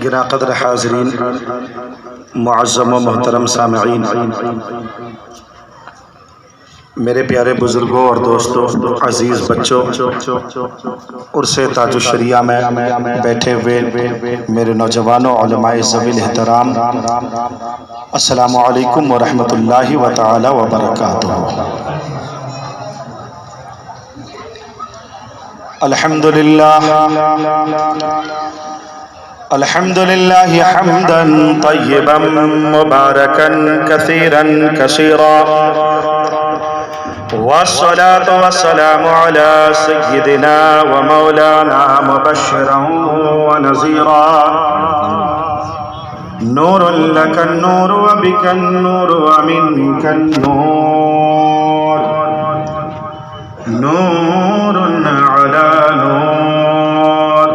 گراں قدر حاضرین، معظم و محترم سامعین، میرے پیارے بزرگوں اور دوستوں، عزیز بچوں، عرص تاج الشریعہ میں بیٹھے ہوئے میرے نوجوانوں، علماء ذوی الاحترام، السلام علیکم ورحمۃ اللہ تعالی وبرکاتہ۔ الحمد لله حمدا طيبا مباركا كثيرا كثيرا، والصلاة والسلام على سيدنا ومولانا مبشرا ونذيرا، نور لك النور وبك النور ومنك النور، نور على نور،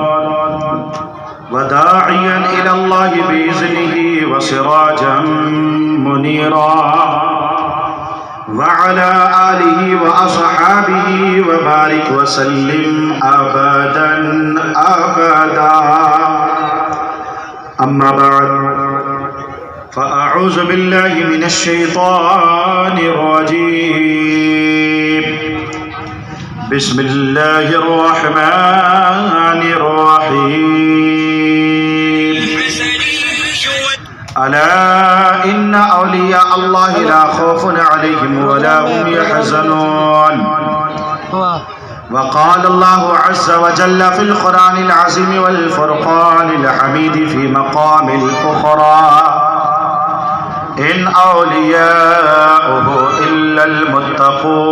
وداعيا إلى الله بإذنه وسراجا منيرا، وعلى آله وأصحابه وبارك وسلم أبدا أبدا، أما بعد فأعوذ بالله من الشيطان الرجيم، بسم الله الرحمن الرحيم، ألا إن أولياء الله لا خوف عليهم ولا هم يحزنون، وقال الله عز وجل في القرآن العظيم والفرقان الحميد في مقام الأخرى، إن أولياؤه إلا المتقون،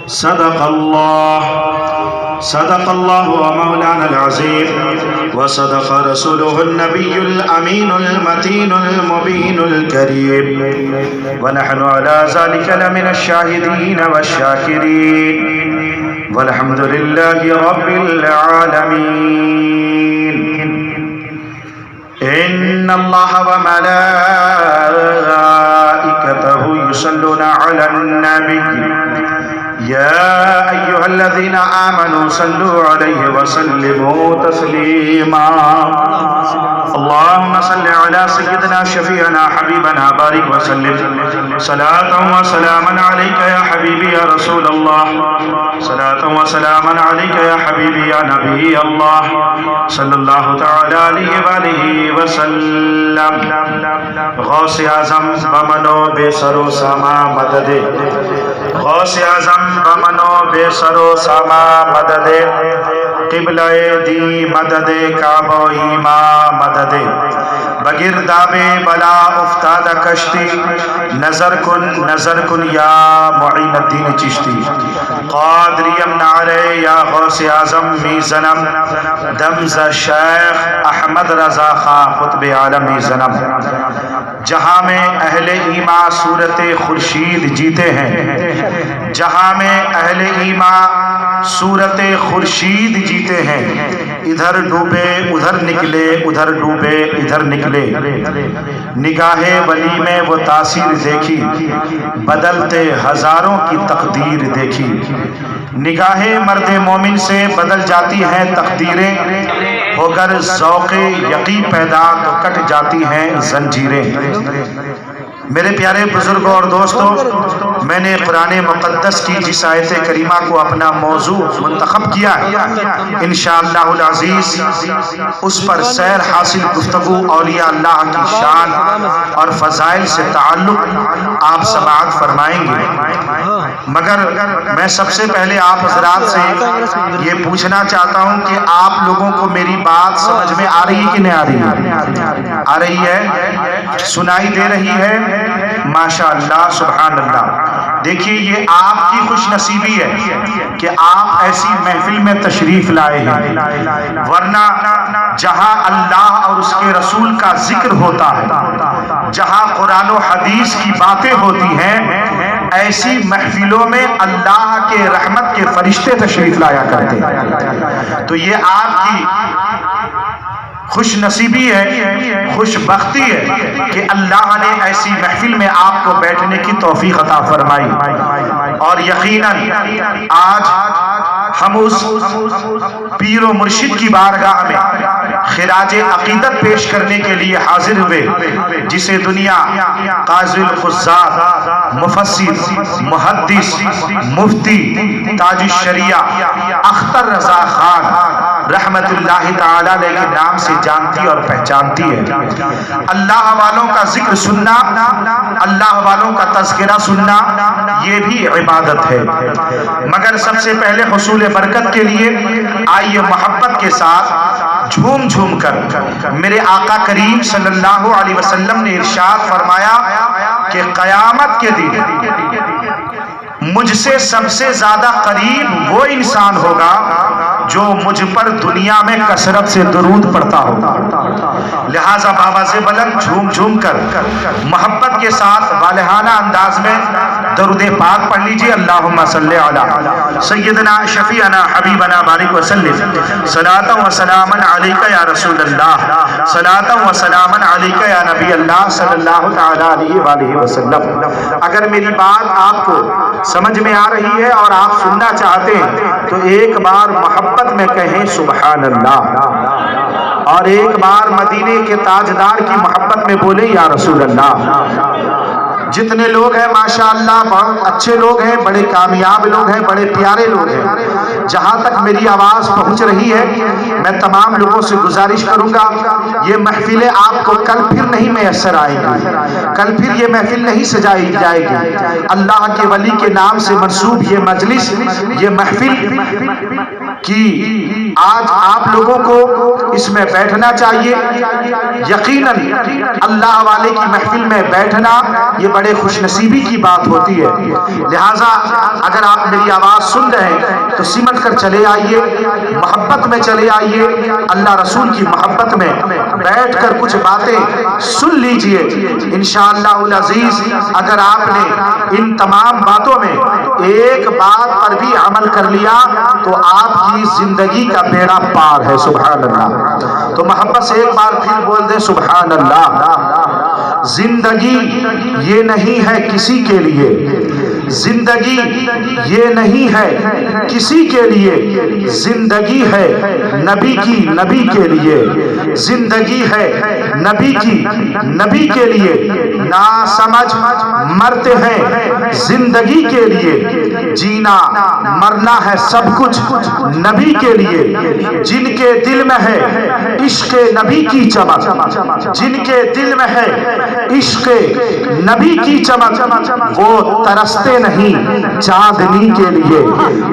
صدق الله ومولانا العظيم، وصدق رسوله النبي الأمين المتين المبين الكريم، ونحن على ذلك لمن الشاهدين والشاكرين، والحمد لله رب العالمين. إن الله وملائكته يصلون على النبي، يا أيها الذين آمنوا صلوا عليه وسلموا تسليما، اللهم صل على سيدنا شفيعنا حبيبنا بارك وسلم، صلاة وسلاما عليك يا حبيبي يا رسول الله، صلاة وسلاما عليك يا حبيبي يا نبي الله، صلى الله تعالى عليه وآله وسلم. غوث اعظم بمنو بے سرو ساما مدد، غوث اعظم بمنو بے سرو ساما مدد، قبلہ دی مدد کعبہ ایماں مدد، بگرداب بلا افتاد کشتی، نظر کن یا معین الدین چشتی، قادریم نعرے یا غوث اعظم می زنم، دمز شیخ احمد رضا خان قطب عالم می زنم. جہاں میں اہل ایمان صورت خورشید جیتے ہیں، جہاں میں اہل ایمان صورت خورشید جیتے ہیں، ادھر ڈوبے ادھر نکلے، ادھر ڈوبے ادھر نکلے، نگاہ ولی میں وہ تاثیر دیکھی، بدلتے ہزاروں کی تقدیر دیکھی، نگاہ مرد مومن سے بدل جاتی ہیں تقدیریں، ہوگر ذوق یقین پیدا تو کٹ جاتی ہیں زنجیریں. میرے پیارے بزرگوں اور دوستوں، میں نے قرآن مقدس کی جس آیت کریمہ کو اپنا موضوع منتخب کیا ہے، انشاءاللہ العزیز اس پر سیر حاصل گفتگو اولیاء اللہ کی شان اور فضائل سے تعلق آپ سماعت فرمائیں گے. مگر میں سب سے پہلے آپ حضرات سے یہ پوچھنا چاہتا ہوں کہ آپ لوگوں کو میری بات سمجھ میں آ رہی ہے کہ نہیں آ رہی ہے؟ آ رہی ہے؟ سنائی دے رہی ہے؟ ماشاءاللہ سبحان اللہ. دیکھیے یہ آپ کی خوش نصیبی ہے کہ آپ ایسی محفل میں تشریف لائے ہیں، ورنہ جہاں اللہ اور اس کے رسول کا ذکر ہوتا ہے، جہاں قرآن و حدیث کی باتیں ہوتی ہیں، ایسی محفلوں میں اللہ کے رحمت کے فرشتے تشریف لایا کرتے ہیں. تو یہ آپ کی خوش نصیبی ہے، خوش بختی ہے کہ اللہ نے ایسی محفل میں آپ کو بیٹھنے کی توفیق عطا فرمائی. اور یقیناً آج ہم اس پیر و مرشد کی بارگاہ میں خراج عقیدت پیش کرنے کے لیے حاضر ہوئے، جسے دنیا قاضی القضات، مفسر، محدث، مفتی، تاج الشریعہ اختر رضا خان رحمت اللہ تعالی علیہ کے نام سے جانتی اور پہچانتی ہے۔ اللہ والوں کا ذکر سننا، اللہ والوں کا تذکرہ سننا، یہ بھی عبادت ہے، مگر سب سے پہلے حصول برکت کے لیے آئیے محبت کے ساتھ جھوم جھوم کر میرے آقا کریم صلی اللہ علیہ وسلم نے ارشاد فرمایا کہ قیامت کے دن مجھ سے سب سے زیادہ قریب وہ انسان ہوگا جو مجھ پر دنیا میں کثرت سے درود پڑھتا ہوگا۔ لہٰذا بابا سے بلند جھوم جھوم کر محبت کے ساتھ والہانہ انداز میں درود پاک پڑھ لیجئے۔ اللہم صلی علی سیدنا شفیعنا حبیبنا بارک وسلم صلاۃ و سلاما علیک یا رسول اللہ، صلاۃ و سلاما علیک یا نبی اللہ صلی اللہ تعالی علیہ وآلہ وسلم۔ اگر میری بات آپ کو سمجھ میں آ رہی ہے اور آپ سننا چاہتے ہیں تو ایک بار محبت میں کہیں سبحان اللہ، اور ایک بار مدینے کے تاجدار کی محبت میں بولے یا رسول اللہ۔ جتنے لوگ ہیں ماشاءاللہ بہت اچھے لوگ ہیں، بڑے کامیاب لوگ ہیں، بڑے پیارے لوگ ہیں۔ جہاں تک میری آواز پہنچ رہی ہے میں تمام لوگوں سے گزارش کروں گا، یہ محفلیں آپ کو کل پھر نہیں میسر آئیں گی، کل پھر یہ محفل نہیں سجائی جائے گی۔ اللہ کے ولی کے نام سے منسوب یہ مجلس، یہ محفل کی آج آپ لوگوں کو اس میں بیٹھنا چاہیے۔ یقیناً اللہ والے کی محفل میں بیٹھنا یہ بڑے خوش نصیبی کی بات ہوتی ہے۔ لہٰذا اگر آپ میری آواز سن رہے ہیں تو سمٹ کر چلے آئیے، محبت میں چلے آئیے، اللہ رسول کی محبت میں بیٹھ کر کچھ باتیں سن لیجئے۔ انشاءاللہ العزیز اگر آپ نے ان تمام باتوں میں ایک بات پر بھی عمل کر لیا تو آپ کی زندگی کا بیڑا پار ہے۔ سبحان اللہ۔ تو محبت سے ایک بار پھر بول دے سبحان اللہ۔ زندگی یہ نہیں ہے کسی کے لیے، زندگی یہ نہیں ہے کسی کے لیے، زندگی ہے نبی کی نبی کے لیے، زندگی ہے نبی کی نبی کے لیے۔ نا سمجھ مرتے ہیں زندگی کے لیے، جینا مرنا ہے سب کچھ نبی کے لیے۔ جن کے دل میں ہے عشق نبی کی چمک، جن کے دل میں ہے عشق نبی کی چمک، وہ ترستے نہیں چاندنی کے لیے،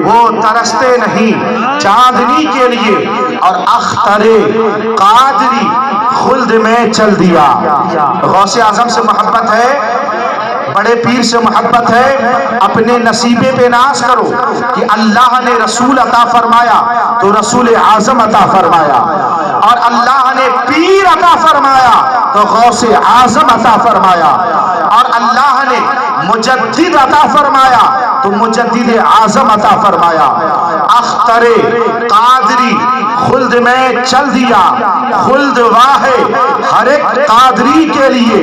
وہ ترستے نہیں چاندنی کے لیے۔ اور اختر قادری خلد میں چل دیا۔ غوث اعظم سے محبت ہے، بڑے پیر سے محبت ہے، اپنے نصیبے پہ ناز کرو کہ اللہ نے رسول عطا فرمایا تو رسول اعظم عطا فرمایا، اور اللہ نے پیر عطا فرمایا تو غوث اعظم عطا فرمایا، اور اللہ نے مجدد عطا فرمایا تو مجدد اعظم عطا فرمایا۔ اختر قادری خلد میں چل دیا، خلد واحد ہر ایک قادری کے لیے۔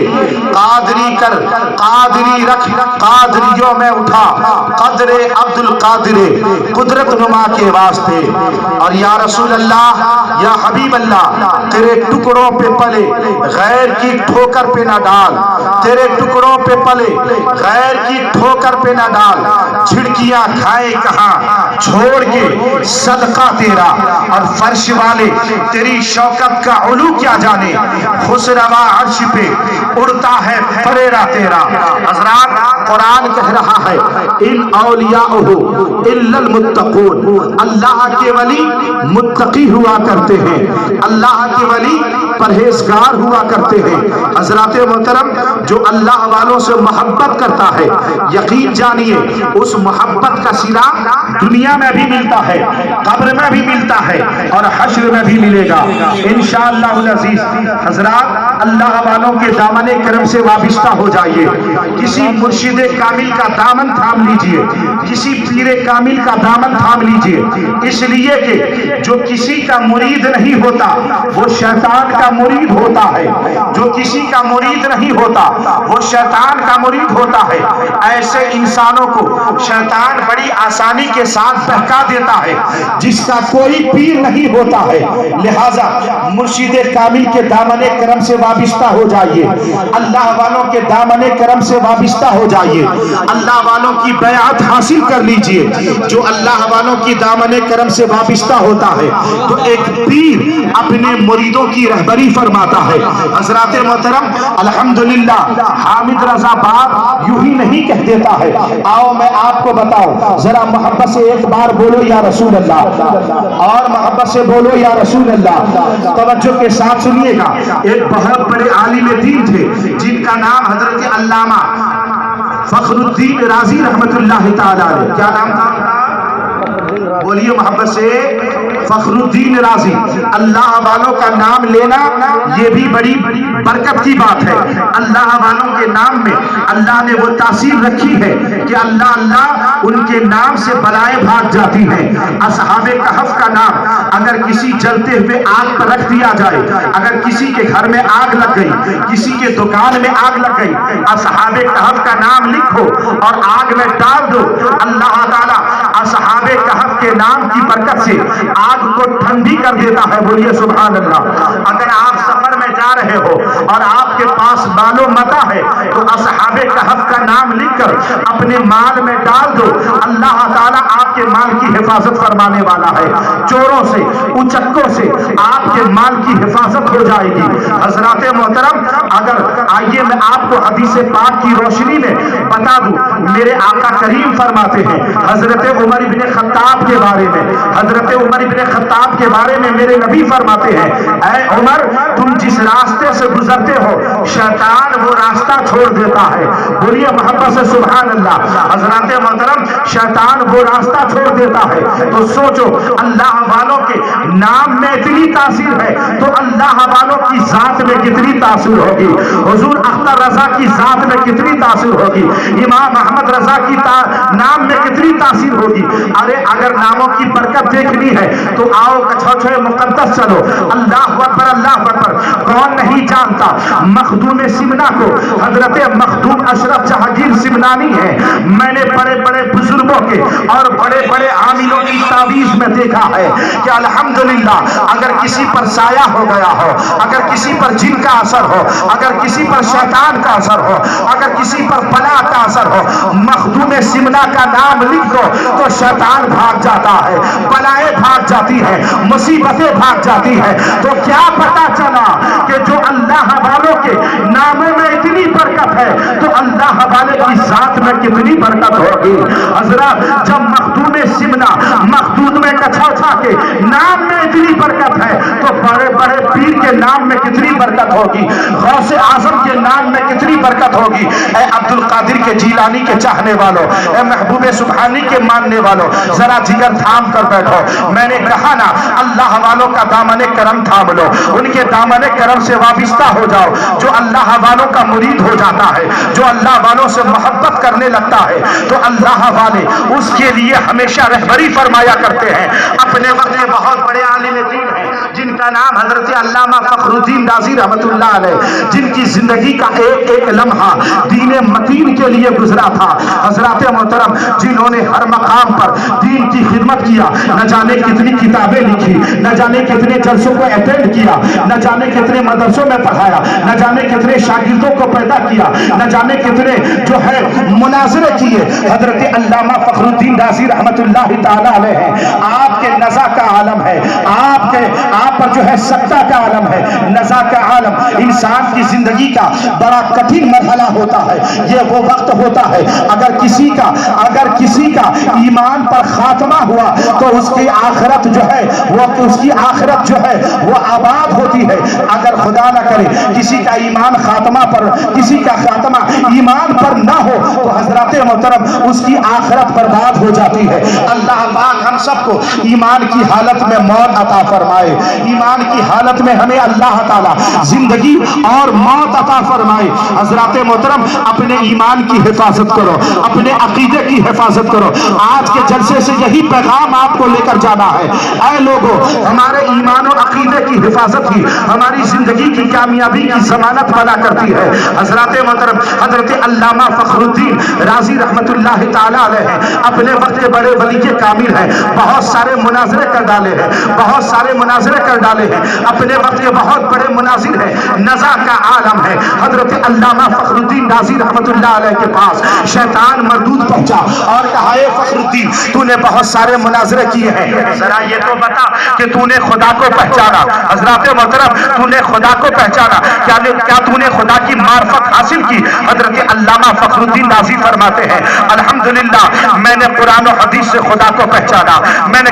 قادری کر قادری رکھ قادریوں میں اٹھا، قدر عبد القادر قدرت نما کے واسطے۔ اور یا رسول اللہ یا حبیب اللہ تیرے ٹکڑوں پہ پلے غیر کی ٹھوکر پہ نہ ڈال، تیرے ٹکڑوں پہ پلے غیر کی ٹھوکر پہ نہ ڈال۔ جھڑکیاں کھائے کہاں چھوڑ کے صدقہ تیرا، اور فرش والے تیری شوکت کا علو کیا جانے، خسروا عرش پہ اڑتا ہے فریرا تیرا۔ حضرات قرآن کہہ رہا ہے ان اولیاءہ الا المتقون، اللہ کے ولی متقی ہوا کرتے ہیں، اللہ کے ولی پرہیزگار ہوا کرتے ہیں۔ حضرات محترم جو اللہ والوں سے محبت کرتا ہے یقین جانیے اس محبت کا صلہ دنیا میں بھی ملتا ہے، قبر میں بھی ملتا ہے، اور حشر میں بھی ملے گا انشاءاللہ العزیز۔ حضرات اللہ والوں کے دامن کرم سے وابستہ ہو جائیے، کسی مرشد کامل کا دامن تھام لیجئے، کسی پیر کامل کا دامن تھام لیجئے، اس لیے کہ جو کسی کا مرید نہیں ہوتا وہ شیطان کا مرید ہوتا ہے، جو کسی کا مرید نہیں ہوتا وہ شیطان کا مرید ہوتا ہے۔ ایسے انسانوں کو شیطان بڑی آسانی کے ساتھ بہکا دیتا ہے جس کا کوئی پیر نہیں ہوتا ہے۔ لہذا مرشد کامل کے دامن کرم سے وابستہ ہو جائیے، اللہ والوں کے دامن کرم سے وابستہ ہو جائیے، اللہ والوں کی بیعت حاصل کر لیجئے۔ جو اللہ والوں کی دامن کرم سے وابستہ ہوتا ہے تو ایک پیر اپنے مریدوں کی رہبری فرماتا ہے۔ حضرات محترم الحمدللہ حامد رضا باب یوں ہی نہیں کہہ دیتا ہے، آؤ میں آپ کو بتاؤں، ذرا محبت سے ایک بار بولو یا رسول اللہ، اور محبت سے بولو یا رسول اللہ۔ توجہ کے ساتھ سنیے گا، ایک بہت بڑے عالم دین تھے جن کا نام حضرت علامہ فخر الدین رازی رحمت اللہ تعالی علیہ، کیا نام تھا؟ بولیے محبت سے، فخر الدین رازی۔ اللہ والوں کا نام لینا یہ بھی بڑی برکت کی بات ہے۔ اللہ والوں کے نام میں اللہ نے وہ تاثیر رکھی ہے کہ اللہ اللہ ان کے نام سے بلائیں بھاگ جاتی ہیں۔ اصحاب کہف کا نام اگر کسی جلتے ہوئے آگ پر رکھ دیا جائے، اگر کسی کے گھر میں آگ لگ گئی، کسی کے دکان میں آگ لگ گئی، اصحاب کہف کا نام لکھو اور آگ میں ڈال دو، اللہ تعالیٰ اصحاب کہف کے نام کی برکت سے آگ کو ٹھنڈی کر دیتا ہے۔ بولیے سبحان اللہ۔ اگر آپ سفر میں جا رہے ہو اور آپ کے پاس مال و متاع ہے تو اصحاب کہف کا نام لکھ کر اپنے مال میں ڈال دو، اللہ تعالیٰ آپ کے مال کی حفاظت فرمانے والا ہے۔ چوروں سے، اچکوں سے آپ کے مال کی حفاظت ہو جائے گی۔ حضرات محترم اگر آئیے میں آپ کو حدیث پاک کی روشنی میں بتا دوں، میرے آقا کریم فرماتے ہیں حضرت عمر بن خطاب کے بارے میں، حضرت عمر بن خطاب کے بارے میں میرے نبی فرماتے ہیں، اے عمر تم جس راستے سے گزرتے ہو شیطان وہ راستہ چھوڑ دیتا ہے۔ بولیے محبت سے سبحان اللہ۔ حضرات محترم شیطان وہ راستہ چھوڑ دیتا ہے، تو سوچو اللہ والوں کے نام میں اتنی تاثیر ہے تو اللہ والوں کی ذات میں کتنی تاثیر ہوگی، حضور اختر رضا کی ذات میں کتنی تاثیر ہوگی، امام احمد رضا کی نام میں کتنی تاثیر ہوگی۔ ارے اگر ناموں کی برکت دیکھنی ہے تو آؤ کچھوچھے مقدس چلو۔ اللہ اکبر اللہ اکبر۔ کون نہیں جانتا مخدوم سمنا کو؟ حضرت مخدوم اشرف جہانگیر سمنانی ہے۔ میں نے بڑے بڑے بزرگوں کے اور بڑے بڑے عاملوں کی تعویذ میں دیکھا ہے کہ الحمدللہ اگر کسی پر سایہ ہو گیا ہو، اگر کسی پر جن کا اثر ہو، اگر کسی پر شیطان کا اثر ہو، اگر کسی پر بلا کا اثر ہو، مخدوم سمنا کا نام لکھ دو تو شیطان بھاگ جاتا ہے، بلائیں بھاگ جاتی ہے، مصیبتیں بھاگ جاتی ہے۔ تو کیا پتا چلا کہ جو اللہ والوں کے ناموں میں اتنی برکت ہے تو اللہ والے کی ذات میں کتنی برکت ہوگی۔ حضرات جب مخدوم سمنا مخدود میں کچھوچھا کے نام میں اتنی برکت ہے تو بڑے بڑے پیر کے نام میں کتنی برکت ہوگی، غوث اعظم کے نام میں کتنی برکت ہوگی۔ اے عبد القادر کے جیلانی کے چاہنے والوں، اے محبوب سبحانی کے ماننے والوں، ذرا جگر تھام کر بیٹھو۔ میں نے کہا نا اللہ والوں کا دامن کرم تھام لو، ان کے دامن کرم سے وابستہ ہو جاؤ۔ جو اللہ والوں کا مرید ہو جاتا ہے، جو اللہ والوں سے محبت کرنے لگتا ہے تو اللہ والے اس کے لیے ہمیشہ رہبری فرمایا کرتے ہیں۔ اپنے وقت میں بہت بڑے عالم دین ہیں جن کا نام حضرت علامہ فخر الدین رازی رحمت اللہ علیہ، جن کی زندگی کا ایک ایک لمحہ دین متین کے لیے گزرا تھا۔ حضرات محترم جنہوں نے ہر مقام پر دین کی خدمت کیا، نہ جانے کتنی کتابیں لکھی، نہ جانے کتنے جلسوں کو اٹینڈ کیا، نہ جانے کتنے مدرسوں میں پڑھایا، نہ جانے کتنے شاگردوں کو پیدا کیا، نہ جانے کتنے جو ہے مناظرے کیے۔ حضرت علامہ فخر الدین رازی رحمت اللہ تعالی علیہ ہیں۔ آپ کے نزا کا عالم ہے، آپ پر جو ہے سکتہ کا عالم ہے، نزا کا عالم۔ انسان کی زندگی کا بڑا کٹھن مرحلہ ہوتا ہے، یہ وہ وقت ہوتا ہے اگر کسی کا ایمان پر خاتمہ ہوا تو اس کی آخرت جو ہے وہ آباد ہوتی ہے۔ اگر خدا نہ کرے کسی کا خاتمہ ایمان پر نہ ہو تو حضرات محترم اس کی آخرت برباد ہو جاتی ہے۔ اللہ پاک ہم سب کو ایمان کی حالت میں موت عطا فرمائے، ایمان ایمان کی حالت میں ہمیں اللہ تعالیٰ زندگی اور موت عطا فرمائے۔ حضرات محترم، اپنے ایمان کی حفاظت کرو، اپنے عقیدے کی حفاظت کرو۔ آج کے جلسے سے یہی پیغام آپ کو لے کر جانا ہے۔ اے لوگوں، ہمارے ایمان و عقیدے کی حفاظت ہی ہماری زندگی کی کامیابی کی ضمانت بنا کرتی ہے۔ حضرات محترم، حضرت علامہ فخر الدین رازی رحمت اللہ تعالیٰ علیہ اپنے وقت کے بڑے ولی کے کامل ہیں، بہت سارے مناظرے کر ڈالے ہیں، بہت سارے مناظرے کر ڈالے ہیں، اپنے وقت کے بہت بڑے مناظر ہیں، نزا کا عالم ہے۔ حضرت علامہ فخر الدین رازی رحمت اللہ علیہ کے پاس شیطان مردود پہنچا اور کہا اے فخر الدین، تو نے بہت سارے مناظرے کیے ہیں، ذرا یہ تو بتا کہ تو نے خدا کو پہچانا؟ حضرات محترم، تو نے خدا کو پہچانا؟ کیا تو نے خدا کی معرفت حاصل کی؟ حضرت علامہ فخر الدین رازی فرماتے ہیں الحمدللہ، میں نے قرآن و حدیث سے خدا کو پہچانا، میں نے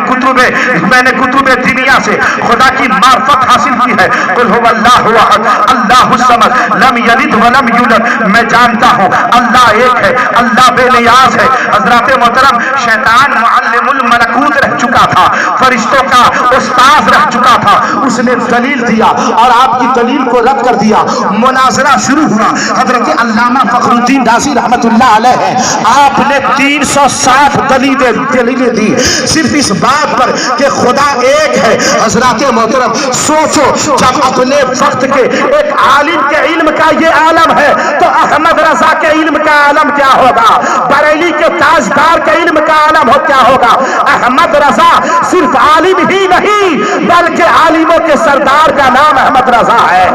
کتب دنیا سے خدا کی معرفت حاصل کی ہے۔ قل هو اللہ احد اللہ الصمد لم یلد ولم یولد، میں جانتا ہوں اللہ ایک ہے، اللہ بے نیاز ہے۔ حضرات محترم، شیطان معلم الملکوت رہ چکا تھا، فرشتوں کا استاذ رہ چکا تھا، اس نے دلیل دیا اور آپ کی دلیل کو رد کر دیا۔ مناظرہ شروع ہوا۔ حضرت علامہ فخر الدین رازی رحمت اللہ علیہ آپ نے 360 دلیلیں دی صرف اس بات پر کہ خدا ایک ہے۔ حضرات محترم، سوچو جب اپنے وقت کے ایک عالم کے علم کا یہ عالم ہے تو احمد رضا کے علم کا عالم کیا ہوگا؟ بریلی کے تاجدار کے علم کا عالم کیا ہوگا؟ احمد رضا صرف عالم ہی نہیں بلکہ عالموں کے سردار کا نام احمد رضا ہے۔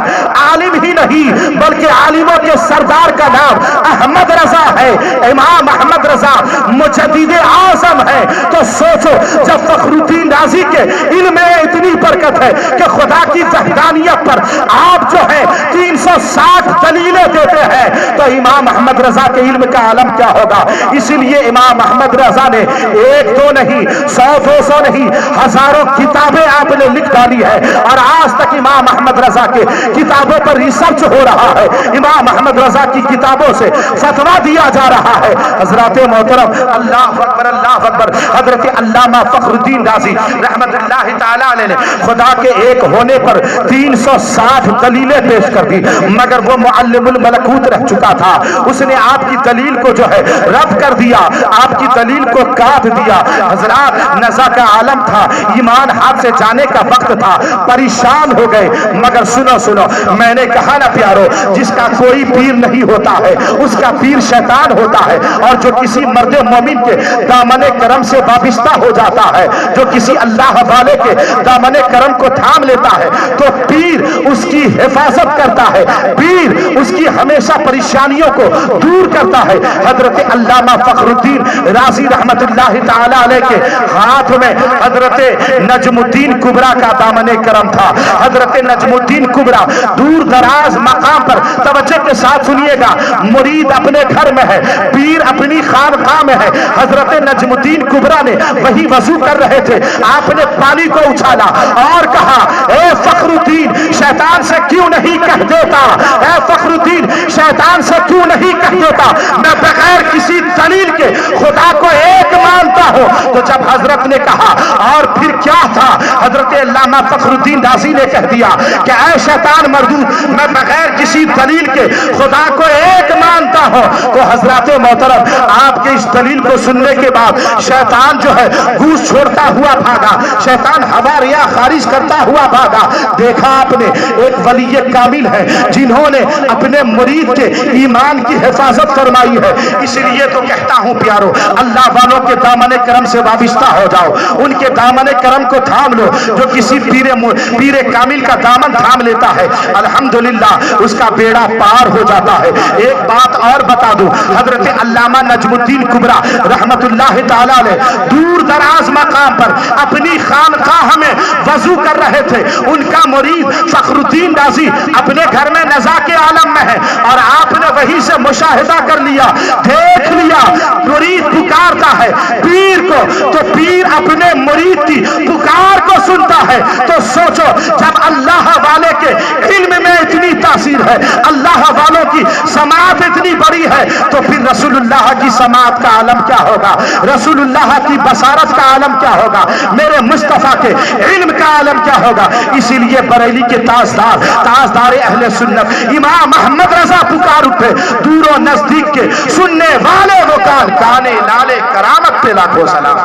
عالم ہی نہیں بلکہ عالموں کے سردار کا نام احمد رضا ہے۔ امام احمد رضا مجدد اعظم ہے۔ تو سوچو جب فخر الدین رازی کے علم میں اتنی برکت ہے کہ خدا کی وحدانیت پر آپ جو ہے 360 دلیلیں دیتے ہیں تو امام احمد رضا کے علم کا عالم کیا ہوگا؟ اسی لیے امام احمد رضا نے ایک دو نہیں، 100-200 نہیں، ہزاروں کتابیں آپ نے لکھ ڈالی ہے اور آج تک امام احمد رضا کے کتابوں پر ریسرچ ہو رہا ہے، امام احمد رضا کی کتابوں سے فتویٰ دیا جا رہا ہے۔ حضرات محترم، اللہ اکبر اللہ اکبر، حضرت علامہ فخر الدین رازی رحمت اللہ تعالیٰ علیہ نے خدا کے ایک ہونے پر 360 دلیلیں پیش کر دی، مگر وہ معلم الملکوت رہ چکا تھا، اس نے آپ کی دلیل کو جو ہے رد کر دیا، آپ کی دلیل کو کاٹ دیا۔ حضرات، نزا کا عالم تھا، ایمان ہاتھ سے جانے کا وقت تھا، پریشان ہو گئے۔ مگر سنو، میں نے کہا نا پیارو، جس کا کوئی پیر نہیں ہوتا ہے اس کا پیر شیطان ہوتا ہے، اور جو کسی مرد مومن کے دامن کرم سے وابستہ ہو جاتا ہے، جو کسی اللہ والے کے دامن کرم کو تھام لیتا ہے تو پیر اس کی حفاظت کرتا ہے، پیر اس کی ہمیشہ پریشانیوں کو دور کرتا ہے۔ حضرت علامہ فخر الدین رازی رحمت اللہ تعالی علیہ کے ہاتھ میں حضرت نجم الدین کبریٰ کا دامن کرم تھا۔ حضرت نجم الدین کبریٰ دور دراز مقام پر، توجہ کے ساتھ سنیے گا، مرید اپنے گھر میں ہے، پیر اپنی خانقاہ میں ہے۔ حضرت نجم الدین کبریٰ نے وہی وضو کر رہے تھے، آپ نے پانی کو اچھالا اور کہا اے فخر الدین، شیطان سے کیوں نہیں کہہ دیتا، اے فخر الدین شیطان سے کیوں نہیں کہہ دیتا میں بغیر کسی دلیل کے خدا کو ایک مانتا ہوں۔ تو جب حضرت نے کہا اور پھر کیا تھا، حضرت علامہ فخر الدین رازی نے کہہ دیا کہ اے شیطان مردود، میں بغیر کسی دلیل کے خدا کو ایک مانتا ہوں۔ تو حضرات محترم، آپ کے اس دلیل کو سننے کے بعد شیطان جو ہے گوش چھوڑتا ہوا بھاگا، شیطان ہوا ریا خارج کرتا ہوا بھاگا۔ دیکھا آپ نے، ایک ولی کامل ہے جنہوں نے اپنے مرید کے ایمان کی حفاظت فرمائی ہے۔ اس لیے تو کہتا ہوں پیارو، اللہ والوں کے دامن کرم سے وابستہ ہو جاؤ، ان کے دامن کرم کو تھام لو۔ جو کسی پیر کامل کا دامن تھام لیتا ہے الحمدللہ اس کا بیڑا پار ہو جاتا ہے۔ ایک بات اور بتا دوں، حضرت علامہ نجم الدین کبریٰ رحمت اللہ تعالی علیہ دور دراز مقام پر اپنی خانقاہ میں وضو کر رہے تھے، ان کا مرید فخر الدین رازی اپنے گھر میں نزا کے عالم میں ہے، اور آپ نے وہیں سے مشاہدہ کر لیا، دیکھ لیا مرید پکارتا ہے پیر کو، تو پیر اپنے مرید کی پکار کو سنتا ہے۔ تو سوچو جب اللہ والے کے علم میں اتنی تاثیر ہے، اللہ والوں کی سماعت اتنی بڑی ہے، تو پھر رسول اللہ کی سماعت کا عالم کیا ہوگا، رسول اللہ کی بصارت کا عالم کیا ہوگا، میرے مصطفیٰ کے علم کا عالم کیا ہوگا۔ اسی لیے بریلی کے تاجدار اہل سنت امام محمد رضا پکار اٹھے، دور و نزدیک کے سننے والے وہ کانے نالے کرامت پہ لاکھوں سلام۔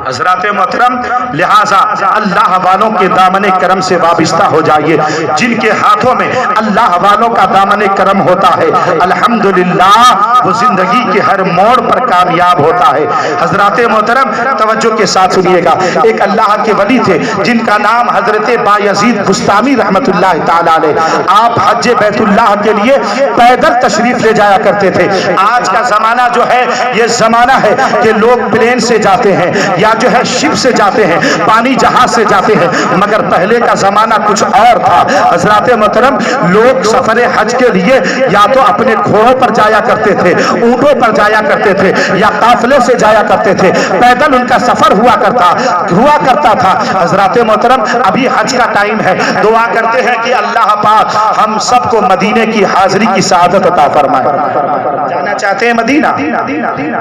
حضرات محترم، لہٰذا اللہ والوں کے دامن کرم سے وابستہ ہو جائیے، جن کے ہاتھوں میں اللہ والوں کا دامن کرم ہوتا ہے الحمدللہ وہ زندگی کے ہر موڑ پر کامیاب ہوتا ہے۔ حضرات محترم توجہ کے ساتھ سنیے گا، ایک اللہ کے ولی تھے جن کا نام حضرت بایزید بستامی رحمت اللہ تعالی علیہ۔ آپ حج بیت اللہ کے لیے پیدل تشریف لے جایا کرتے تھے۔ آج کا زمانہ جو ہے یہ زمانہ ہے کہ لوگ پلین سے جاتے ہیں یا جو ہے شپ سے جاتے ہیں، پانی جہاز سے جاتے ہیں، مگر پہلے کا زمانہ کچھ اور تھا۔ حضرات محترم لوگ سفر حج کے لیے یا تو اپنے گھوڑوں پر جایا کرتے تھے، اونٹوں پر جایا کرتے تھے، یا قافلے سے جایا کرتے تھے، پیدل ان کا سفر ہوا کرتا تھا۔ حضرات محترم ابھی حج کا ٹائم ہے، دعا کرتے ہیں کہ اللہ پاک ہم سب کو مدینے کی حاضری کی سعادت عطا فرمائے۔ جانا چاہتے ہیں مدینہ؟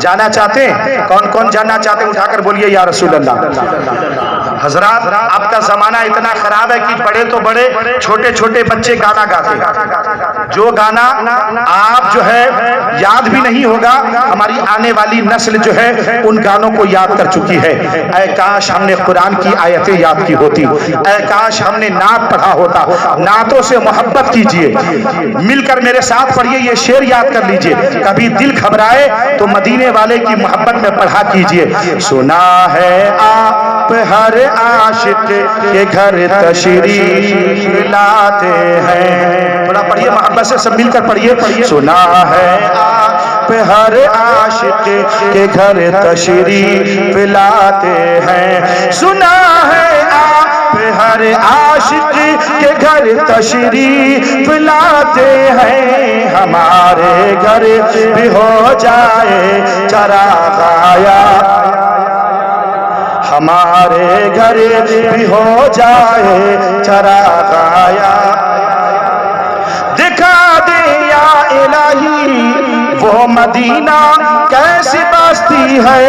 جانا چاہتے ہیں؟ کون کون جانا چاہتے ہیں؟ اٹھا کر بولیے یا رسول اللہ۔ حضرات اب کا زمانہ اتنا خراب ہے کہ بڑے تو بڑے، چھوٹے چھوٹے بچے گانا گاتے ہیں، جو گانا آپ جو ہے یاد بھی نہیں ہوگا، ہماری آنے والی نسل جو ہے ان گانوں کو یاد کر چکی ہے۔ اے کاش ہم نے قرآن کی آیتیں یاد کی ہوتی، اے کاش ہم نے نعت پڑھا ہوتا۔ نعتوں سے محبت کیجئے، مل کر میرے ساتھ پڑھیے، یہ شعر یاد کر لیجئے، کبھی دل گھبرائے تو مدینے والے کی محبت میں پڑھا کیجئے۔ سنا ہے آپ ہر عاشق کے گھر تشریف لاتے ہیں، تھوڑا پڑھیے محبت سے، سب مل کر پڑھیے۔ سنا ہے آپ ہر عاشق کے گھر تشریف لاتے ہیں، سنا ہے آپ ہر عاشق کے گھر تشریف لاتے ہیں، ہمارے گھر بھی ہو جائے چراغ آیا، ہمارے گھر بھی ہو جائے چراغ آیا، دکھا دے یا الہی وہ مدینہ کیسی بستی ہے،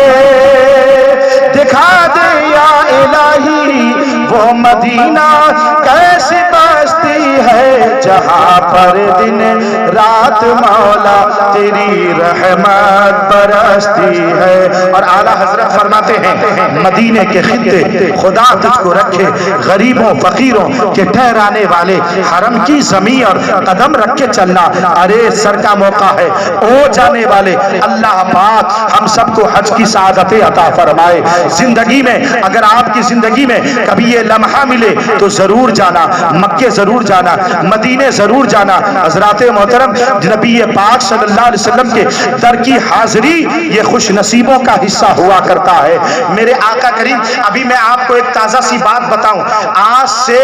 دکھا دے یا الہی وہ مدینہ کیسی بستی ہے، جہاں پر دن رات مولا تیری رحمت برستی ہے۔ اور اعلیٰ حضرت فرماتے ہیں مدینے کے خطے خدا تجھ کو رکھے، غریبوں فقیروں کے ٹھہرانے والے حرم کی زمین اور قدم رکھ کے چلنا، ارے سر کا موقع ہے، او جانے والے اللہ پاک ہم سب کو حج کی سعادت عطا فرمائے۔ زندگی میں اگر آپ کی زندگی میں کبھی یہ لمحہ ملے تو ضرور جانا، مکے ضرور جانا، مدینے ضرور جانا۔ حضرات محترم نبی پاک صلی اللہ علیہ وسلم کے در کی حاضری یہ خوش نصیبوں کا حصہ ہوا کرتا ہے۔ میرے آقا کریم، ابھی میں آپ کو ایک تازہ سی بات بتاؤں، آج سے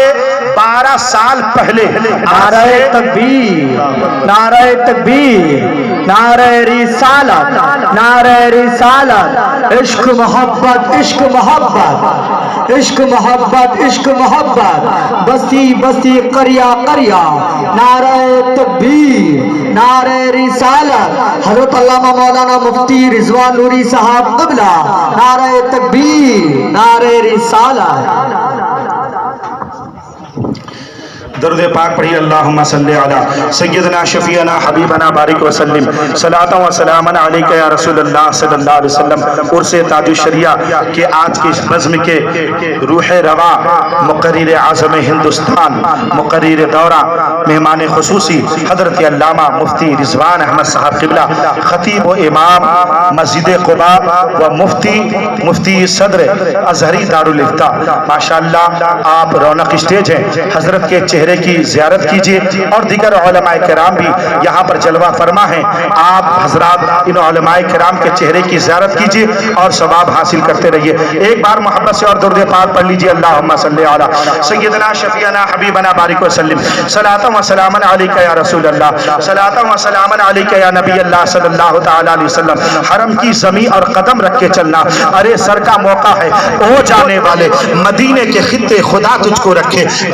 12 سال پہلے، نعرہ تکبیر، نعرہ تکبیر، نعرہ رسالت، نعرہ رسالت، عشق محبت، عشق محبت، عشق محبت، عشق محبت، بستی بستی قریہ قریہ، نعرہ تکبیر، نعرہ رسالت، حضرت علامہ مولانا مفتی رضوان نوری صاحب قبلہ، نعرہ تکبیر، نعرہ رسالت۔ درود پاک پڑھی، اللہم صلی علی سیدنا شفیعنا حبیبنا بارک وسلم، صلاۃ و سلام علیک یا رسول اللہ صلی اللہ علیہ وسلم۔ عرس تاج الشریعہ کے آج کے اس بزم کے روح روا مقرر اعظم ہندوستان، مقرر دورہ، مہمان خصوصی حضرت علامہ مفتی رضوان احمد صاحب قبلہ، خطیب و امام مسجد قباء و مفتی صدر ازہری دارالفتہ۔ ماشاءاللہ آپ رونق اسٹیج ہیں، حضرت کے چہرے کی زیارت کیجئے، اور دیگر علماء کرام بھی یہاں پر جلوہ فرما ہیں، آپ حضرات ان علماء کرام کے چہرے کی زیارت کیجئے اور ثواب حاصل کرتے رہیے۔ ایک بار محبت سے اور درود پاک پڑھ لیجئے، اللہم صلی علی سیدنا شفیعنا حبیبنا بارک وسلم، صلاۃ و سلام علیک یا رسول اللہ، صلاۃ و سلام علیک یا نبی اللہ صلی اللہ تعالی علیہ وسلم۔ حرم کی زمین اور قدم رکھ کے چلنا، ارے سر کا موقع ہے، او جانے والے مدینے کے خطے خدا تجھ کو رکھے،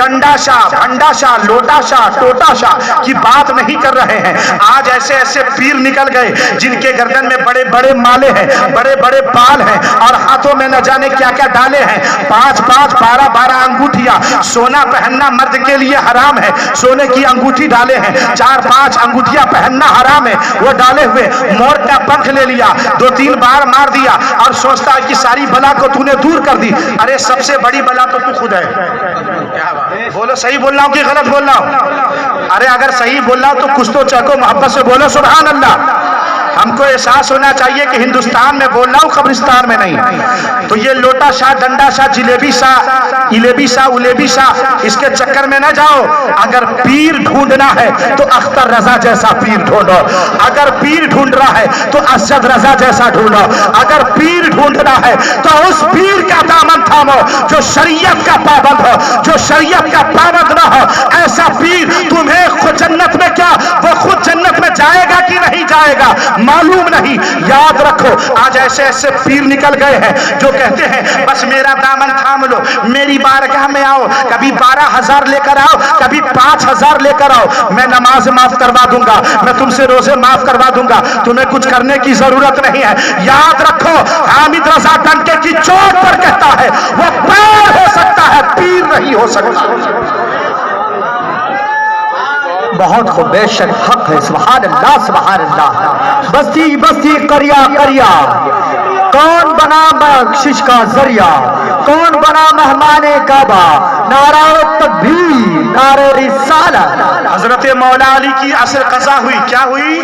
ڈنڈا شاہ، بھنڈا شاہ، لوٹا شاہ، ٹوٹا شاہ کی بات نہیں کر رہے ہیں۔ آج ایسے ایسے پیر نکل گئے جن کے گردن میں بڑے بڑے مالے ہیں، بڑے بڑے بال ہیں، اور ہاتھوں میں نہ جانے کیا کیا ڈالے ہیں، 5 5 12 12 انگوٹھیاں۔ سونا پہننا مرد کے لیے حرام ہے، سونے کی انگوٹھی ڈالے ہیں، 4 5 انگوٹھیاں پہننا حرام ہے، وہ ڈالے ہوئے مور کا پنکھ لے لیا، 2 3 بار مار دیا اور سوچتا ہے کہ ساری بلا کو تو نے دور کر دی۔ ارے سب سے بڑی بلا تو تو خود ہے۔ بولو صحیح بول رہا ہوں کہ غلط بول رہا ہوں؟ ارے اگر صحیح بول رہا ہوں تو کچھ تو چکو محبت سے بولو سبحان اللہ۔ ہم کو احساس ہونا چاہیے کہ ہندوستان میں بول رہا ہوں، قبرستان میں نہیں۔ تو یہ لوٹا شاہ، ڈنڈا شاہ، جلیبی شاہ، الیبی شاہ، الیبی شاہ، اس کے چکر میں نہ جاؤ۔ اگر پیر ڈھونڈنا ہے تو اختر رضا جیسا پیر ڈھونڈو، اگر پیر ڈھونڈ رہا ہے تو اسد رضا جیسا ڈھونڈو، اگر پیر ڈھونڈنا ہے تو اس پیر کا دامن تھامو جو شریعت کا پابند ہو، جو شریعت کا پابند نہ ہو۔ ایسا پیر تمہیں خود جنت میں کیا، وہ خود جنت میں جائے گا کہ نہیں جائے گا معلوم نہیں۔ یاد رکھو آج ایسے ایسے پیر نکل گئے ہیں جو کہتے ہیں بس میرا دامن تھام لو، میری بارگاہ میں آؤ، کبھی 12,000 لے کر آؤ، کبھی 5,000 لے کر آؤ، میں نماز معاف کروا دوں گا، میں تم سے روزے معاف کروا دوں گا، تمہیں کچھ کرنے کی ضرورت نہیں ہے۔ یاد رکھو حامد رضا ڈنکے کی چوٹ پر کہتا ہے وہ پیر ہو سکتا ہے، پیر نہیں ہو سکتا۔ بہت خوب، بے شک حق ہے، سبحان اللہ سبحان اللہ۔ بستی بستی قریا قریا، کون بنا بخشش کا ذریعہ، کون بنا مہمان کعبہ، نعرہ تکبیر، نعرہ رسالت۔ حضرت مولا علی کی عصر قضا ہوئی، کیا ہوئی؟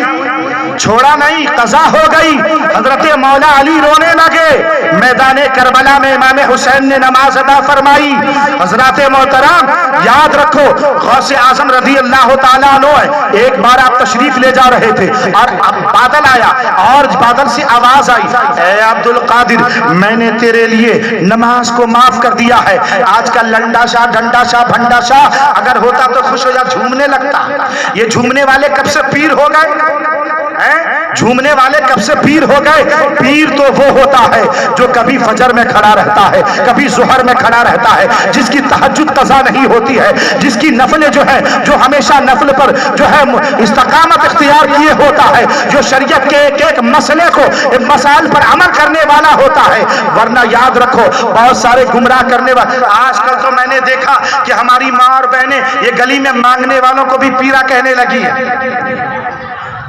چھوڑا نہیں، قضا ہو گئی۔ حضرت مولا علی رونے لگے، میدان کربلا میں امام حسین نے نماز ادا فرمائی۔ حضرات محترم یاد رکھو غوث اعظم رضی اللہ تعالیٰ عنہ ہے، ایک بار آپ تشریف لے جا رہے تھے اور بادل آیا اور بادل سے آواز آئی، اے عبد القادر میں نے تیرے لیے نماز کو معاف کر دیا ہے۔ آج کا لنڈا شاہ، ڈنڈا شاہ، بھنڈا شاہ اگر ہوتا تو خوش ہو جا، جھومنے لگتا۔ یہ جھومنے والے کب سے پیر ہو گئے؟ جھومنے والے کب سے پیر ہو گئے؟ پیر تو وہ ہوتا ہے جو کبھی فجر میں کھڑا رہتا ہے، کبھی ظہر میں کھڑا رہتا ہے، جس کی تہجد قضا نہیں ہوتی ہے، جس کی نفل جو ہے، جو ہمیشہ نفل پر جو ہے استقامت اختیار کیے ہوتا ہے، جو شریعت کے ایک ایک مسئلے کو، مسائل پر عمل کرنے والا ہوتا ہے۔ ورنہ یاد رکھو بہت سارے گمراہ کرنے والے، آج کل تو میں نے دیکھا کہ ہماری ماں اور بہنیں یہ گلی میں مانگنے والوں کو بھی پیرا کہنے لگی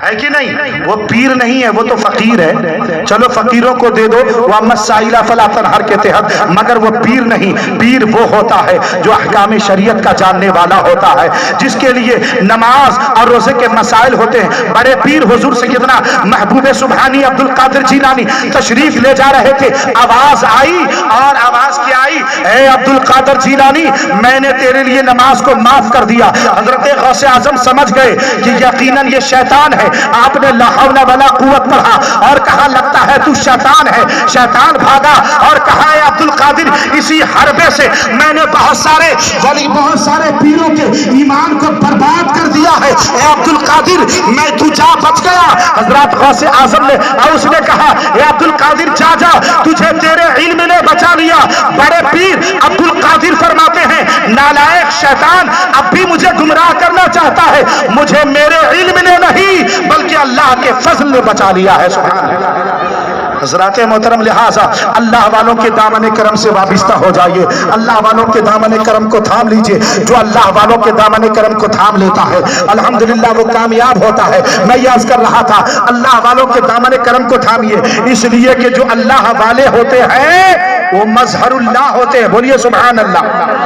ہے کہ نہیں؟ وہ پیر نہیں ہے، وہ تو فقیر ہے۔ چلو فقیروں کو دے دو، وَأَمَّا السَّائِلَ فَلَا تَنْهَرْ کے تحت، مگر وہ پیر نہیں۔ پیر وہ ہوتا ہے جو احکام شریعت کا جاننے والا ہوتا ہے، جس کے لیے نماز اور روزے کے مسائل ہوتے ہیں۔ بڑے پیر حضور سیدنا محبوب سبحانی عبد القادر جیلانی تشریف لے جا رہے تھے، آواز آئی اور آواز کیا آئی؟ اے عبد القادر جیلانی میں نے تیرے لیے نماز کو معاف کر دیا۔ حضرت غوث اعظم سمجھ گئے کہ یقیناً یہ شیطان ہے۔ آپ نے لا حول ولا قوت پڑھا اور کہا لگتا ہے تو شیطان ہے۔ شیطان بھاگا اور کہا اے عبد القادر اسی حربے سے میں نے بہت سارے ولی، بہت سارے پیروں کے ایمان کو برباد کر دیا ہے۔ اے عبد القادر میں تو جا، بچ گیا۔ حضرات غوث اعظم نے اور اس نے کہا اے عبد القادر جا جا، تجھے تیرے علم نے بچا لیا۔ بڑے پیر عبد القادر فرماتے ہیں نالائق شیطان اب بھی مجھے گمراہ کرنا چاہتا ہے، مجھے میرے علم نے نہیں بلکہ اللہ کے فضل نے بچا لیا ہے۔ سبحان اللہ۔ حضرات محترم لہٰذا اللہ والوں کے دامن کرم سے وابستہ ہو جائیے، اللہ والوں کے دامن کرم کو تھام لیجئے۔ جو اللہ والوں کے دامن کرم کو تھام لیتا ہے الحمدللہ وہ کامیاب ہوتا ہے۔ میں یہ عرض کر رہا تھا اللہ والوں کے دامن کرم کو تھامیے، اس لیے کہ جو اللہ والے ہوتے ہیں وہ مظہر اللہ ہوتے ہیں۔ بولیے سبحان اللہ۔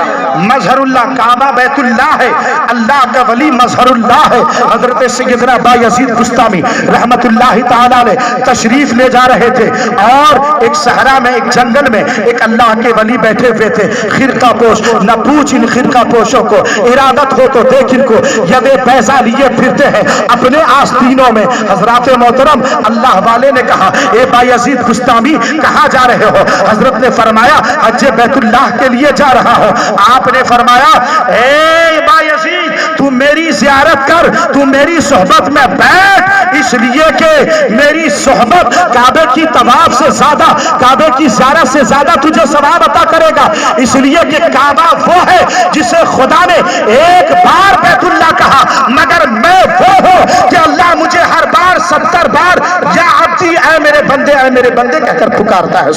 مظہر اللہ، کعبہ بیت اللہ ہے، اللہ کا ولی مظہر اللہ ہے۔ حضرت سیدنا بایزید بستامی رحمت اللہ تعالیٰ نے تشریف لے جا رہے تھے اور ایک صحرا میں، ایک جنگل میں ایک اللہ کے ولی بیٹھے ہوئے تھے، خرقہ پوش۔ نہ پوچھ ان خرقہ پوشوں کو، ارادت ہو تو دیکھ ان کو، یدے بیضا لیے پھرتے ہیں اپنے آستینوں میں۔ حضرات محترم اللہ والے نے کہا اے بایزید بستامی کہاں جا رہے ہو؟ حضرت نے فرمایا حج بیت اللہ کے لیے جا رہا ہوں۔ آپ نے فرمایا اے بایزید تو میری زیارت کر، تو میری صحبت میں بیٹھ، اس لیے کہ میری صحبت کعبے کی طواف سے زیادہ، کعبے کی زیارت سے زیادہ تجھے ثواب عطا کرے گا، اس لیے کہ کعبہ وہ ہے جسے خدا نے ایک بار بیت اللہ کہا، مگر میں وہ ہوں کہ اللہ مجھے ہر بار 70 بار یا عبدی، اے میرے بندے، اے میرے بندے کہہ کر پکارتا ہے۔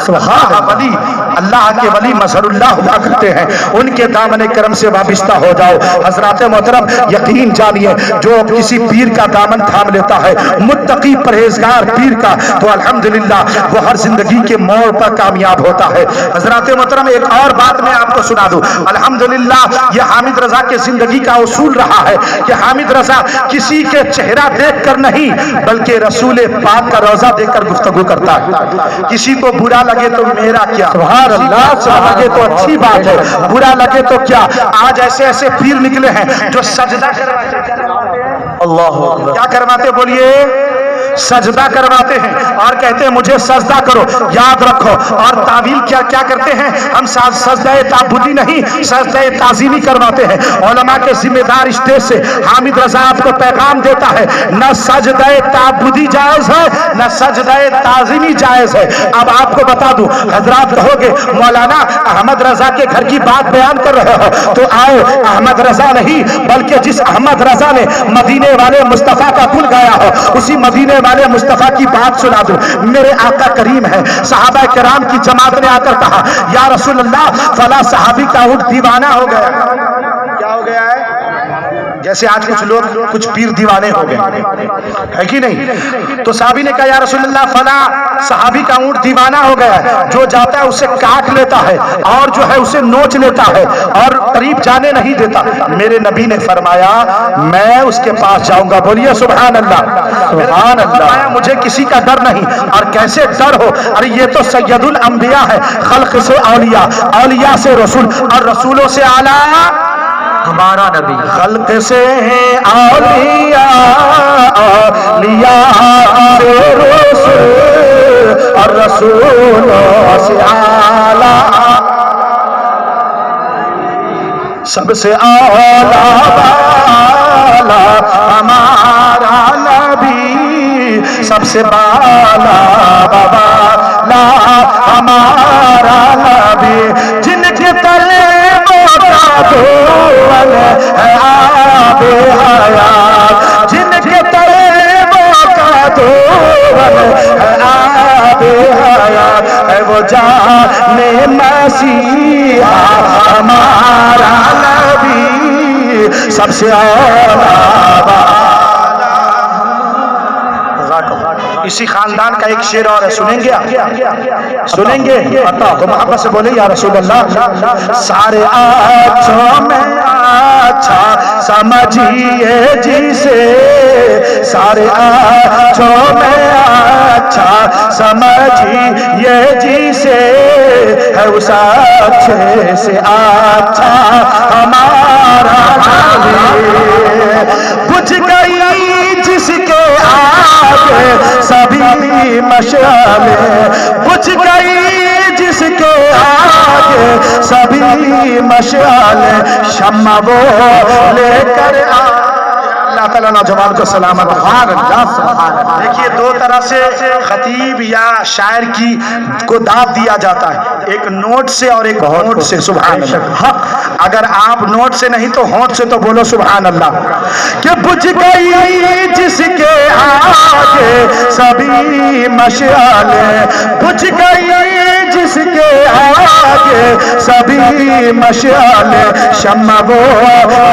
سبحان ولی، اللہ کے ولی مظہر اللہ ہوا کرتے ہیں، ان کے دامن کرم سے وابستہ ہو جاؤ۔ حضرات محترم یقین جانیے، جو کسی پیر کا دامن تھام لیتا ہے، متقی پرہیزگار پیر کا، تو الحمدللہ وہ ہر زندگی کے موڑ پر کامیاب ہوتا ہے۔ حضرات محترم ایک اور بات میں آپ کو سنا دوں، الحمدللہ یہ حامد رضا کے زندگی کا اصول رہا ہے کہ حامد رضا کسی کے چہرہ دیکھ کر نہیں بلکہ رسول پاک کا روضہ دیکھ کر گفتگو کرتا ہے۔ کسی کو برا لگے تو میرا کیا، سبحان اللہ، اچھا لگے تو اچھی بات ہے، برا لگے تو کیا۔ آج ایسے ایسے پیر نکلے ہیں جو سجدہ کرواتے ہیں، اللہ کیا کرواتے بولیے، سجدہ کرواتے ہیں اور کہتے ہیں مجھے سجدہ کرو، یاد رکھو، اور تعویل کیا کیا کرتے ہیں، ہم سجدہ تعبدی نہیں سجدہ تعظیمی کرواتے ہیں۔ علماء کے ذمہ دار اسٹیج سے حامد رضا آپ کو پیغام دیتا ہے، نہ سجدہ تعبدی جائز ہے نہ سجدہ تعظیمی جائز ہے۔ اب آپ کو بتا دوں، حضرات کہو گے مولانا احمد رضا کے گھر کی بات بیان کر رہے ہو، تو آؤ احمد رضا نہیں بلکہ جس احمد رضا نے مدینے والے مصطفیٰ کا گل گایا ہو، اسی مدینے والے مصطفیٰ کی بات سنا دوں۔ میرے آقا کریم ہے، صحابہ کرام کی جماعت نے آ کر کہا یا رسول اللہ فلاں صحابی کا اونٹ دیوانہ ہو گیا۔ کیا ہو گیا ہے؟ جیسے آج کچھ لوگ کچھ پیر دیوانے ہو گئے ہے کہ نہیں، تو صحابی نے کہا یا رسول اللہ فلاں صحابی کا اونٹ دیوانہ ہو گیا ہے، جو جاتا ہے اسے کاٹ لیتا ہے اور جو ہے اسے نوچ لیتا ہے اور قریب جانے نہیں دیتا۔ میرے نبی نے فرمایا میں اس کے پاس جاؤں گا، بولیے سبحان اللہ، سبحان اللہ، مجھے کسی کا ڈر نہیں۔ اور کیسے ڈر ہو، ارے یہ تو سید الانبیاء ہے، خلق سے اولیاء، اولیاء سے رسول اور رسولوں سے اعلیٰ ہمارا نبی، خلق سے اولیاء، اولیاء سے رسول اور رسولوں سے اعلیٰ، سب سے اعلیٰ والا ہمارا نبی، سب سے بالا والا ہمارا نبی، جن کے تلے ہے آب حیات، جن کے تلے موقع دول ہے آب حیات، ہے وہ جان مسیحا ہمارا نبی، سب سے اعلیٰ۔ اسی خاندان کا ایک شعر اور ہے، سنیں گے آپ؟ سنیں گے تو محبت سے بولے یا رسول اللہ، سارے اچھوں میں اچھا سمجھیے جسے، سارے اچھوں میں اچھا سمجھیے جسے، ہے اس اچھے سے اچھا ہمارا نبی، بجھ گئی جس کے آگے سبھی مشعلیں، بجھ گئی جس کے آگے سبھی مشعلیں، شمع وہ لے کر اللہ تعالیٰ نوجوان کو سلامت۔ دیکھیے دو طرح سے خطیب یا شاعر کی کو داد دیا جاتا ہے، ایک نوٹ سے اور ایک ہونٹ سے، سبحان اللہ۔ اگر آپ نوٹ سے نہیں تو ہونٹ سے تو بولو سبحان اللہ، کہ بجھ گئی جس کے آگے سبھی مشعلیں، بجھ گئی جس کے آگے سبھی مشعلیں، شمع وہ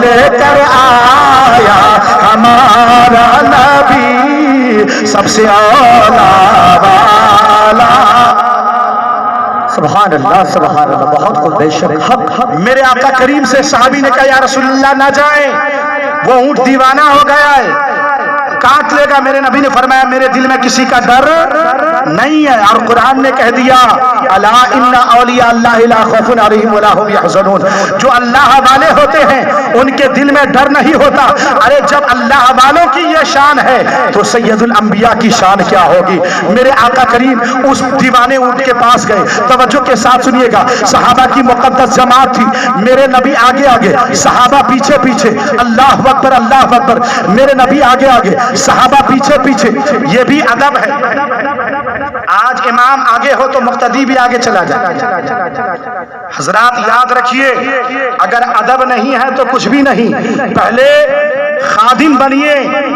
لے کر آیا ہمارا نبی، سب سے اعلیٰ والا۔ سبحان اللہ، سبحان اللہ، بہت کو بے شک حق۔ میرے آقا کریم سے صحابی نے کہا یا رسول اللہ نہ جائیں، وہ اونٹ دیوانہ ہو گیا ہے۔ کاٹ لے گا. میرے نبی نے فرمایا میرے دل میں کسی کا ڈر نہیں ہے. اور قرآن نے کہہ دیا الا ان اولیاء اللہ لا خوف علیہم ولا هم يحزنون. جو اللہ والے ہوتے ہیں ان کے دل میں ڈر نہیں ہوتا. ارے جب اللہ والوں کی یہ شان ہے تو سید الانبیاء کی شان کیا ہوگی. میرے آقا کریم اس دیوانے اونٹ کے پاس گئے. توجہ کے ساتھ سنیے گا. صحابہ کی مقدس جماعت تھی. میرے نبی آگے آگے, صحابہ پیچھے پیچھے. اللہ اکبر اللہ اکبر. میرے نبی آگے آگے, صحابہ پیچھے پیچھے. یہ بھی ادب ہے. آج امام آگے ہو تو مقتدی بھی آگے چلا جائے. حضرات یاد رکھیے اگر ادب نہیں ہے تو کچھ بھی نہیں. پہلے خادم بنیے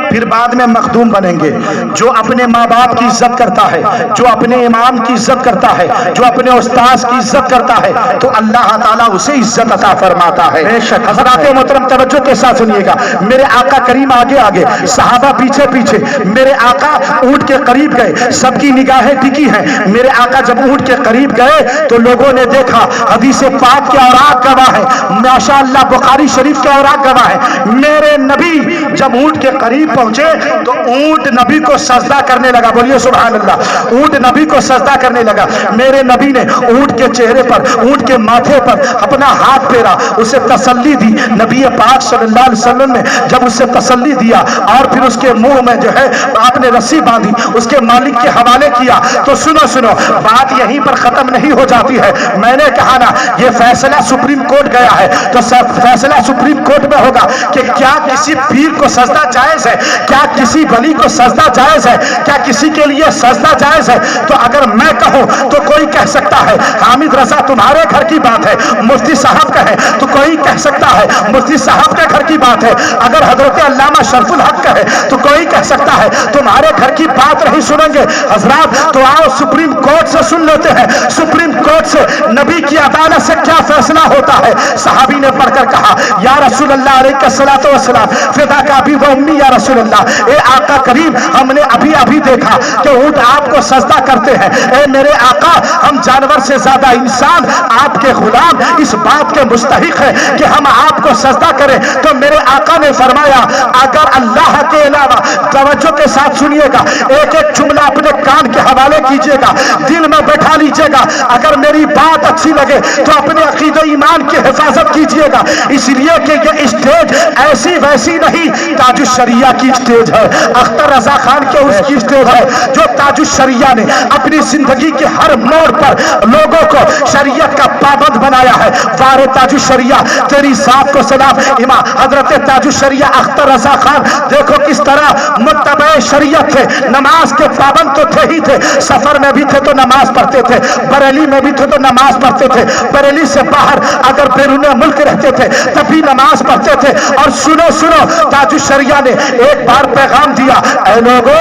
پھر بعد میں مخدوم بنیں گے. جو اپنے ماں باپ کی عزت کرتا ہے, جو اپنے امام کی عزت کرتا ہے, جو اپنے استاذ کی عزت کرتا ہے تو اللہ تعالیٰ اسے عزت عطا فرماتا ہے. حضرات محترم توجہ کے ساتھ سنیے گا. میرے آقا کریم آگے آگے, صحابہ پیچھے پیچھے. میرے آقا اونٹ کے قریب گئے, سب کی نگاہیں ٹکی ہیں. میرے آقا جب اونٹ کے قریب گئے تو لوگوں نے دیکھا. حدیث پاک کے اوراق گواہ ہے, ماشاء اللہ بخاری شریف کے اوراق گواہ ہے. میرے نبی جب اونٹ کے قریب پہنچے تو اونٹ نبی کو سجدہ کرنے لگا. بولیے سبحان اللہ. اونٹ نبی کو سجدہ کرنے لگا. میرے نبی نے اونٹ کے چہرے پر, اونٹ کے ماتھے پر اپنا ہاتھ پھیرا, اسے تسلی دی. نبی پاک صلی اللہ علیہ وسلم نے جب اسے تسلی دیا اور پھر اس کے منہ میں جو ہے آپ نے رسی باندھی, اس کے مالک کے حوالے کیا. تو سنو سنو, بات یہیں پر ختم نہیں ہو جاتی ہے. میں نے کہا نا یہ فیصلہ سپریم کورٹ گیا ہے تو فیصلہ سپریم کورٹ میں ہوگا کہ کیا کسی پیر کو سجدہ جائز ہے, کیا کسی ولی کو سجدہ جائز ہے, کیا کسی کے لیے سجدہ جائز ہے. تو اگر میں کہوں تو کوئی کہہ سکتا ہے حامد رضا تمہارے گھر کی بات ہے, مفتی صاحب کہے تو کوئی کہہ سکتا ہے مفتی صاحب کے گھر کی بات ہے. اگر حضرت علامہ شرف الحق کہے تو کوئی کہہ سکتا ہے تمہارے گھر کی بات نہیں سنیں گے. حضرات تو آؤ سپریم کورٹ سے سن لیتے ہیں, سپریم کورٹ سے نبی کی عدالت سے کیا فیصلہ ہوتا ہے. صحابی نے پڑھ کر کہا یا رسول اللہ علیہ الصلوۃ والسلام فدا کا ابھی وہ امی یا رسول اللہ, اے آقا کریم ہم نے ابھی ابھی دیکھا کہ اونٹ آپ کو سجدہ کرتے ہیں. اے میرے آقا ہم جانور سے زیادہ انسان آپ کے غلام اس بات کے مستحق ہے کہ ہم آپ کو سجدہ کریں. تو میرے آقا نے فرمایا اگر اللہ کے علاوہ, توجہ کے ساتھ سنیے گا, ایک ایک جملہ اپنے کان کے حوالے کیجئے گا, دل میں بیٹھا لیجئے گا. اگر میری بات اچھی لگے تو اپنے عقیدہ ایمان کی حفاظت کیجئے گا. اس لیے کہ یہ اسٹیج ایسی ویسی نہیں, تاج الشریعہ کی اسٹیج ہے, اختر رضا خان کے اس کی اسٹیج ہے جو تاج الشریعہ نے اپنی زندگی کے ہر موڑ پر لوگوں کو شریعت کا پابند بنایا ہے. وار تاج الشریعہ تیری ذات کو سلام. امام حضرت تاج الشریعہ اختر رضا خان دیکھو کس طرح متبع شریعت تھے, نماز کے پابند تو تھے ہی تھے, سفر میں بھی تھے تو نماز پڑھتے تھے, بریلی میں بھی تھے تو نماز پڑھتے تھے, بریلی سے باہر اگر بیرون ملک رہتے تھے تب بھی نماز پڑھتے تھے. اور سنو سنو, تاج الشریعہ نے ایک بار پیغام دیا, اے لوگو,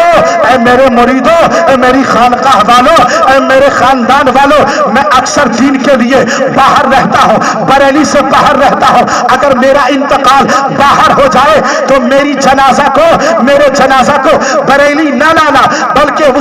اے میرے مریدوں, اے میری خانقاہ والوں, اے میرے خاندان والوں, میں اکثر دین کے لیے باہر رہتا ہوں, بریلی سے باہر رہتا ہوں. اگر میرا انتقال باہر ہو جائے تو میری جنازہ کو, میرے جنازہ کو بریلی نہ لانا بلکہ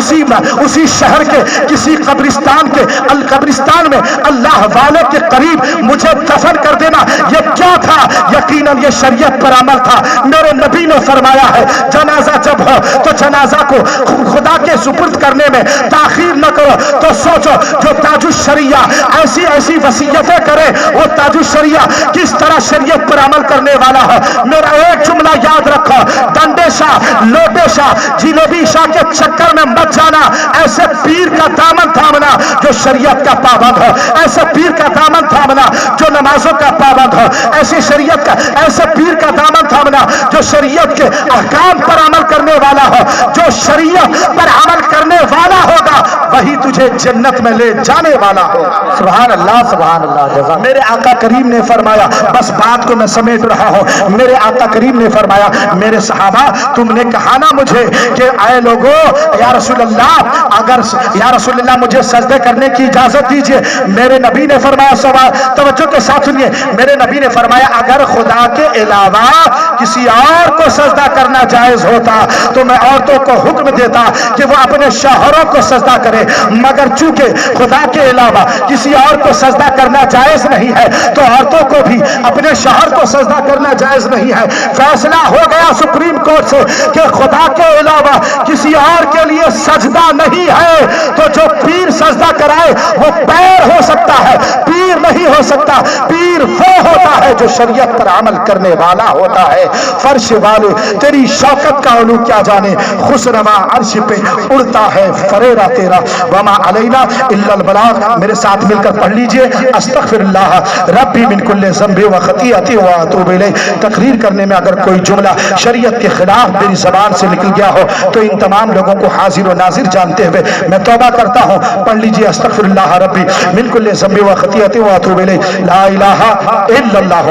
اسی شہر کے کسی قبرستان کے القبرستان میں اللہ والے کے قریب مجھے دفن کر دینا. یہ کیا تھا؟ یقیناً یہ شریعت پر عمل تھا. میرے نبی نے فرمایا ہے جنازہ جب ہو تو جنازہ کو خدا کے سپرد کرنے میں تاخیر نہ کرو. تو سوچو جو تاج الشریعہ ایسی ایسی وصیتیں کرے, وہ تاج الشریعہ کس طرح شریعت پر عمل کرنے والا ہے. میرا ایک جملہ یاد رکھو, ڈنڈے شاہ, لوٹے شاہ, جلوبی شاہ کے چکر میں مت جانا. ایسے پیر کا دامن تھامنا جو شریعت کا پابند ہو, ایسے پیر کا دامن تھامنا جو نمازوں کا پابند ہو, ایسی شریعت کا, ایسے پیر کا دامن تھامنا جو شریعت کے احکام پر عمل کرنے والا ہو. جو شریعت پر عمل کرنے والا ہوگا وہی تجھے جنت میں لے جانے والا ہوگا. سبحان اللہ سبحان اللہ. میرے آقا کریم نے فرمایا, بس بات کو میں سمیٹ رہا ہوں, میرے آقا کریم نے فرمایا میرے صحابہ تم نے کہا نا مجھے کہ اے لوگو یا رسول اللہ, اگر یا رسول اللہ مجھے سجدے کرنے کی اجازت دیجئے. میرے نبی نے فرمایا, سوال توجہ کے ساتھ سنیے, میرے نبی نے فرمایا اگر خدا کے علاوہ کسی اور کو سجدہ کرنا جائز ہوتا تو میں عورتوں کو حکم دیتا کہ وہ اپنے شوہروں کو سجدہ کرے, مگر چونکہ کیونکہ خدا کے علاوہ کسی اور کو سجدہ کرنا جائز نہیں ہے تو عورتوں کو بھی اپنے شوہر کو سجدہ کرنا جائز نہیں ہے. فیصلہ ہو گیا سپریم کورٹ سے کہ خدا کے علاوہ کسی اور کے لیے سجدہ نہیں ہے. تو جو پیر سجدہ کرائے وہ پیر ہو سکتا ہے، پیر نہیں ہو سکتا. پیر وہ ہوتا ہے جو شریعت پر عمل کرنے والا ہوتا ہے. فرش والے تیری شوکت کا علو کیا جانے، خسروا عرش پہ اڑتا ہے فریرا تیرا، وما علینا الا البلاغ. میرے ساتھ مل کر پڑھ لیجئے استغفر اللہ ربی من کل ذنب و خطیئۃ و اتوب الیہ. تقریر کرنے میں اگر کوئی جملہ شریعت کے خلاف میری زبان سے نکل گیا ہو تو ان تمام لوگوں کو حاضر و ناظر جانتے ہوئے میں توبہ کرتا ہوں. پڑھ لیجئے استغفر اللہ ربی من کل ذنب و خطیئۃ و اتوب الیہ. لا الہ الا اللہ